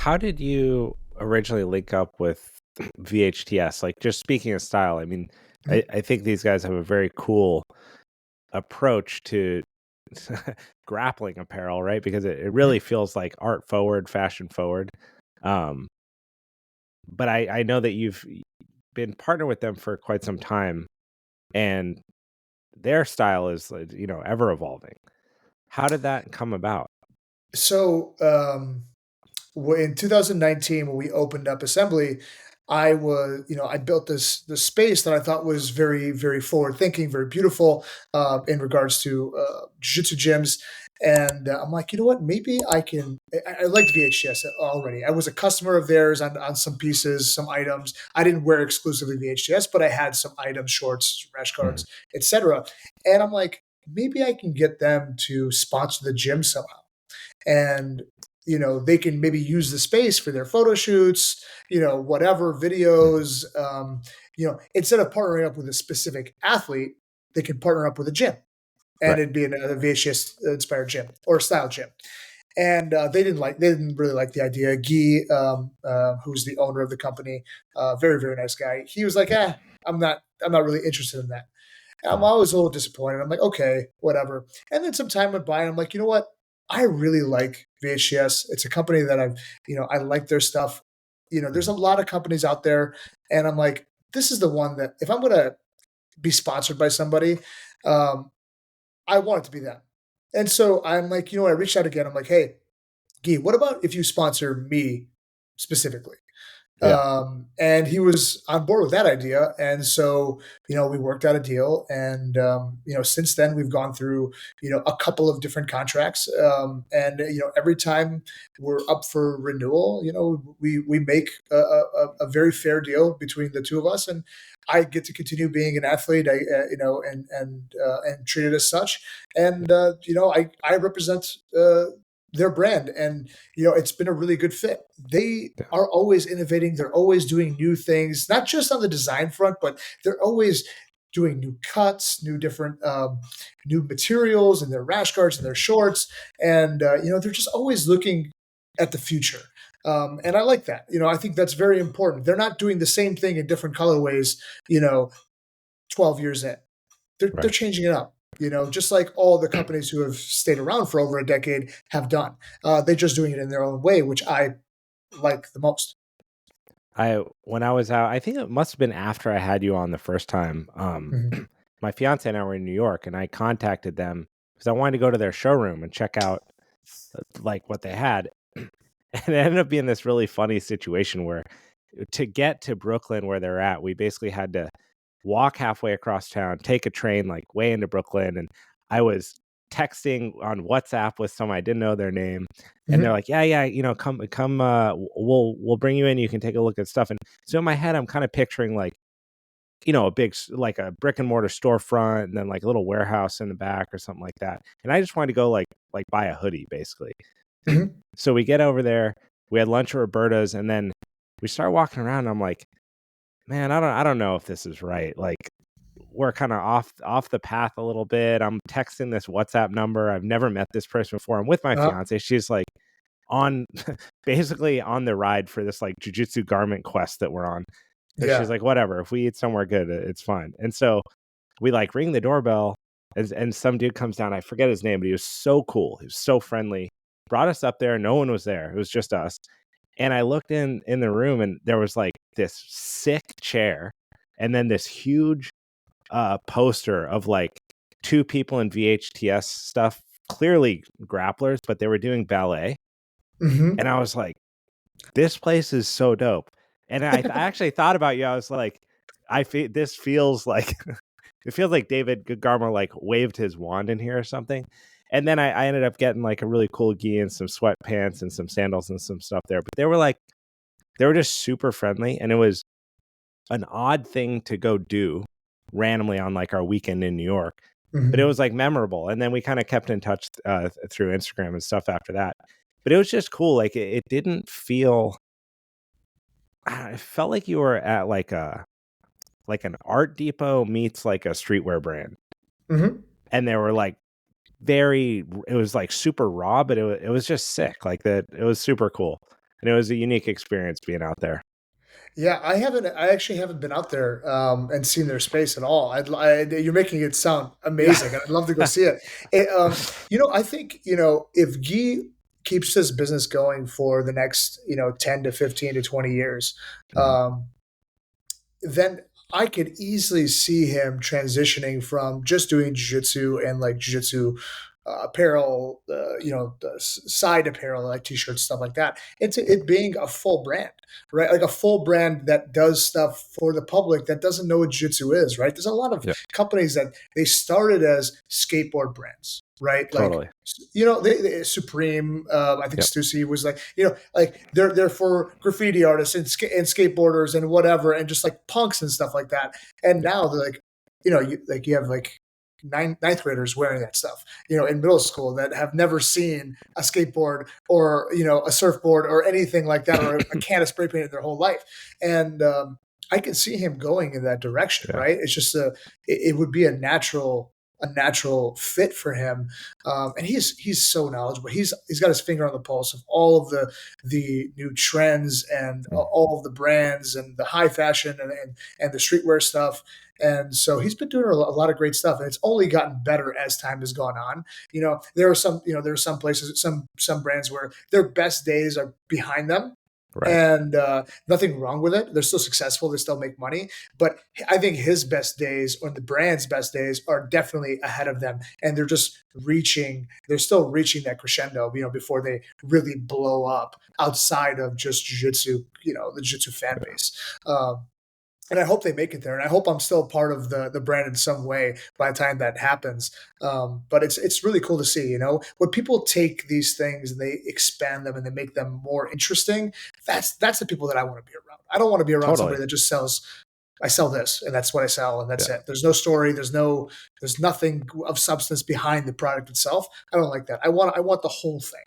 how did you originally link up with VHTS? Like, just speaking of style, I mean, Mhm. I think these guys have a very cool approach to grappling apparel, right? Because it really feels like art forward, fashion forward. Um, but I know that you've been partnered with them for quite some time, and their style is, ever evolving. How did that come about? So, in 2019, when we opened up Assembly, I built this space that I thought was very, very forward thinking, very beautiful in regards to jiu-jitsu gyms. And I'm like, you know what? Maybe I can. I liked VHTS already. I was a customer of theirs on some pieces, some items. I didn't wear exclusively VHTS, but I had some items, shorts, rash Mhm. guards, etc. And I'm like, maybe I can get them to sponsor the gym somehow, and they can maybe use the space for their photo shoots, whatever Mhm. videos. Instead of partnering up with a specific athlete, they can partner up with a gym, and Right. it'd be a VHS inspired gym or style gym. And they didn't really like the idea. Guy, who's the owner of the company, very, very nice guy, he was like, I'm not really interested in that. And I'm Mhm. always a little disappointed. I'm like, okay, whatever. And then some time went by, and I'm like, you know what? I really like VHS. It's a company that I like their stuff. There's a Mhm. lot of companies out there, and I'm like, this is the one that if I'm going to be sponsored by somebody, um, I want it to be them. And so I'm like, I reached out again. I'm like, hey, Guy, what about if you sponsor me specifically? Yeah. And he was on board with that idea. And so, we worked out a deal. And, since then we've gone through, a couple of different contracts. And, every time we're up for renewal, we make a very fair deal between the two of us. And I get to continue being an athlete, and treated as such. And, I represent, their brand, and it's been a really good fit. They Yeah. are always innovating. They're always doing new things, not just on the design front, but they're always doing new cuts, new materials in their rash guards and their shorts. And, they're just always looking at the future. And I like that. I think that's very important. They're not doing the same thing in different colorways, you know, 12 years in. They're Right. changing it up. Just like all the companies who have stayed around for over a decade have done. They're just doing it in their own way, which I like the most. When I was out, I think it must have been after I had you on the first time. Mhm. My fiance and I were in New York, and I contacted them because I wanted to go to their showroom and check out like what they had. And it ended up being this really funny situation where to get to Brooklyn where they're at, we basically had to walk halfway across town, take a train like way into Brooklyn, and I was texting on WhatsApp with someone I didn't know their name, and they're Mhm. like, "Yeah, come, we'll bring you in. You can take a look at stuff." And so in my head, I'm kind of picturing like a big like a brick and mortar storefront, and then like a little warehouse in the back or something like that. And I just wanted to go like buy a hoodie basically. Mhm. So we get over there, we had lunch at Roberta's, and then we start walking around. And I'm like, man, I don't know if this is right. Like we're kind of off the path a little bit. I'm texting this WhatsApp number. I've never met this person before. I'm with my Uh-huh. fiance. She's like on basically on the ride for this like jujitsu garment quest that we're on. So she's Yeah. like, whatever, if we eat somewhere good, it's fine. And so we like ring the doorbell, and some dude comes down. I forget his name, but he was so cool. He was so friendly. Brought us up there. No one was there. It was just us. And I looked in the room, and there was like this sick chair, and then this huge poster of like two people in VHTS stuff, clearly grapplers, but they were doing ballet. And Mhm. I was like, this place is so dope. And I actually thought about you. I was like, this feels like it feels like David Garmo like waved his wand in here or something. And then I ended up getting like a really cool gi and some sweatpants and some sandals and some stuff there. But they were just super friendly, and it was an odd thing to go do randomly on like our weekend in New York. But it Mhm. was like memorable. And then we kind of kept in touch through Instagram and stuff after that. But it was just cool. Like it didn't feel. It felt like you were at like an art depot meets like a streetwear brand, Mhm. and they were like very. It was like super raw, but it was just sick. Like that, it was super cool. and it was a unique experience being out there. Yeah, I actually haven't been out there, and seen their space at all. You're making it sound Yeah. amazing, and I'd love to go see it. I think, if Guy keeps this business going for the next, 10 to 15 to 20 years, Mhm. um, then I could easily see him transitioning from just doing jiu-jitsu and like jiu-jitsu apparel, the side apparel like t-shirts, stuff like that, into Yep. it being a full brand, right? Like a full brand that does stuff for the public that doesn't know what jiu-jitsu is, right? There's a lot of Yep. companies that they started as skateboard brands, right? Like, Totally. Supreme, I think Yep. Stussy was like, like they're for graffiti artists and skateboarders and whatever, and just like punks and stuff like that. And Yep. now they're like, you have like ninth graders wearing that stuff, in middle school that have never seen a skateboard or, a surfboard or anything like that, or a can of spray paint in their whole life. And I can see him going in that direction, Yeah. right? It's just it would be a natural fit for him, and he's so knowledgeable. He's got his finger on the pulse of all of the new trends and Mm. all of the brands and the high fashion and the streetwear stuff. And so he's been doing a lot of great stuff, and it's only gotten better as time has gone on. There are some places, some brands where their best days are behind them, Right. and nothing wrong with it. They're still successful. They still make money. But I think his best days, or the brand's best days, are definitely ahead of them, and they're just reaching. They're still reaching that crescendo, before they really blow up outside of just jiu-jitsu, the jiu-jitsu fan Yeah. base. And I hope they make it there, and I hope I'm still part of the brand in some way by the time that happens. But it's really cool to see, when people take these things and they expand them and they make them more interesting. That's the people that I want to be around. I don't want to be around Totally. somebody that just sells. I sell this, and that's what I sell, and that's Yeah. it. There's no story. There's nothing of substance behind the product itself. I don't like that. I want the whole thing.